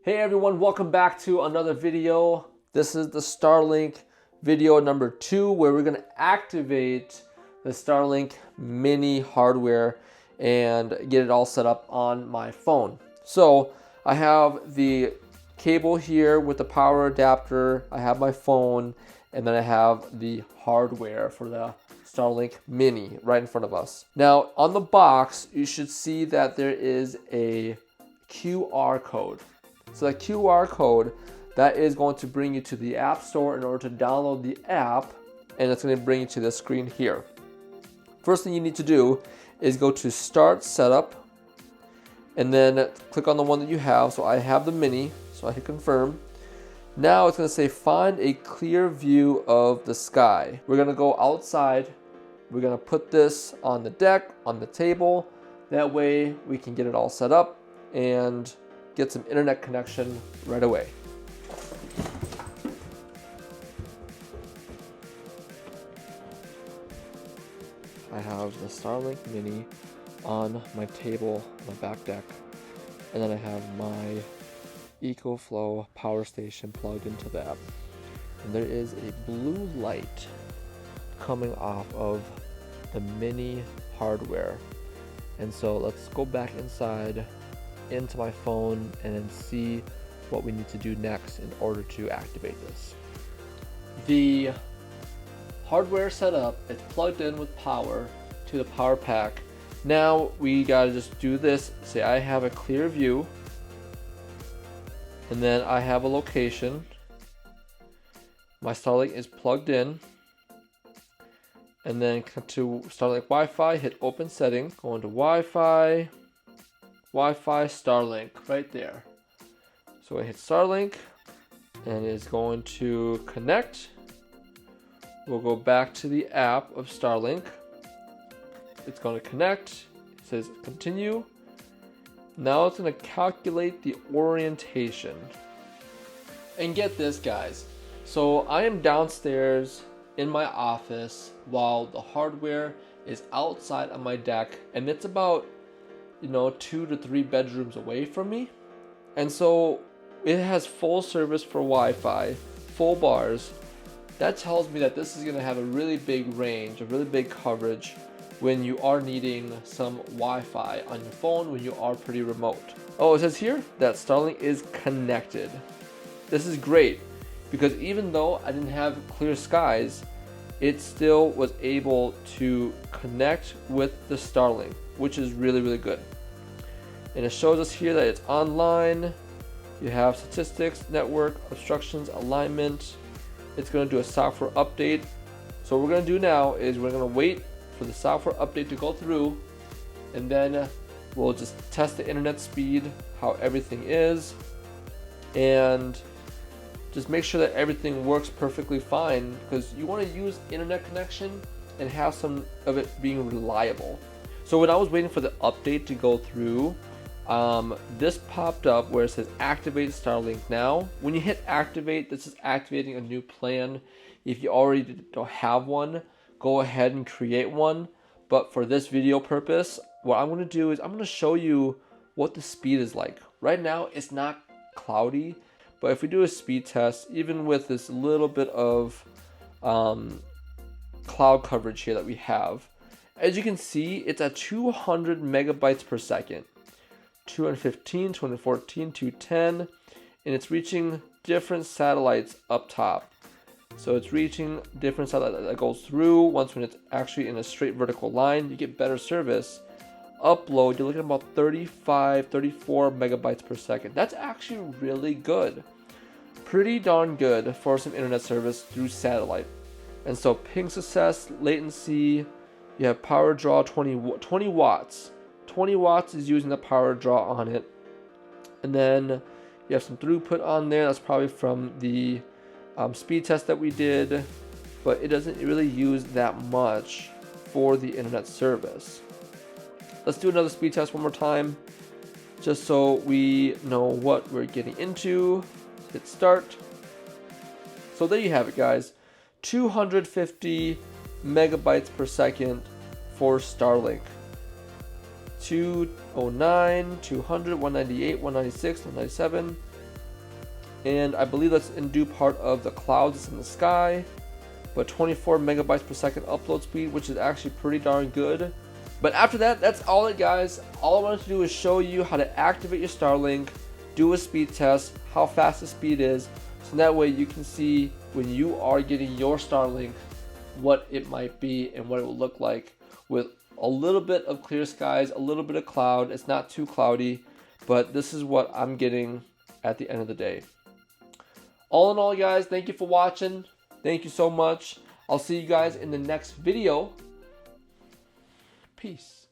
Hey everyone, welcome back to another video. This is the Starlink video number 2 where we're going to activate the Starlink Mini hardware and get it all set up on my phone. So I have the cable here with the power adapter, I have my phone, and then I have the hardware for the Starlink Mini right in front of us. Now on the box, you should see that there is a QR code. So that QR code, that is going to bring you to the App Store in order to download the app, and it's going to bring you to this screen here. First thing you need to do is go to Start Setup, and then click on the one that you have. So I have the Mini, so I hit confirm. Now it's going to say find a clear view of the sky. We're going to go outside. We're going to put this on the deck, on the table. That way we can get it all set up and get some internet connection right away. I have the Starlink Mini on my table, my back deck, and then I have my EcoFlow power station plugged into that. And there is a blue light coming off of the Mini hardware. And so let's go back inside into my phone and then see what we need to do next in order to activate this. The hardware setup is plugged in with power to the power pack. Now we gotta just do this. Say I have a clear view, and then I have a location. My Starlink is plugged in, and then come to Starlink Wi-Fi, hit open setting, go into Wi-Fi Starlink right there. So I hit Starlink and it's going to connect. We'll go back to the app of Starlink. It's going to connect. It says continue. Now it's going to calculate the orientation. And get this, guys. So I am downstairs in my office while the hardware is outside on my deck, and it's about 2 to 3 bedrooms away from me. And so it has full service for Wi-Fi, full bars. That tells me that this is going to have a really big range, a really big coverage when you are needing some Wi-Fi on your phone when you are pretty remote. Oh, it says here that Starlink is connected. This is great because even though I didn't have clear skies, it still was able to connect with the Starlink, which is really, really good. And it shows us here that it's online. You have statistics, network, obstructions, alignment. It's going to do a software update. So what we're going to do now is we're going to wait for the software update to go through, and then we'll just test the internet speed, how everything is, and just make sure that everything works perfectly fine, because you want to use internet connection and have some of it being reliable. So when I was waiting for the update to go through, this popped up where it says activate Starlink now. When you hit activate, this is activating a new plan. If you already don't have one, go ahead and create one. But for this video purpose, what I'm going to do is I'm going to show you what the speed is like. Right now, it's not cloudy, but if we do a speed test, even with this little bit of cloud coverage here that we have, as you can see, it's at 200 megabytes per second. 215, 214, 210, and it's reaching different satellites up top. So it's reaching different satellites that goes through. Once when it's actually in a straight vertical line, you get better service. Upload, you're looking at about 35, 34 megabytes per second. That's actually really good. Pretty darn good for some internet service through satellite. And so ping success, latency, you have power draw 20 watts. 20 watts is using the power draw on it. And then you have some throughput on there. That's probably from the speed test that we did, but it doesn't really use that much for the internet service. Let's do another speed test one more time, just so we know what we're getting into. Hit start. So there you have it, guys. 250 megabytes per second for Starlink. 209, 200, 198, 196, 197, and I believe that's in due part of the clouds that's in the sky. But 24 megabytes per second upload speed, which is actually pretty darn good. But after that, that's all it, guys. All I wanted to do is show you how to activate your Starlink, do a speed test, how fast the speed is, so that way you can see when you are getting your Starlink what it might be and what it will look like with a little bit of clear skies, a little bit of cloud. It's not too cloudy, but this is what I'm getting at the end of the day. All in all, guys, thank you for watching. Thank you so much. I'll see you guys in the next video. Peace.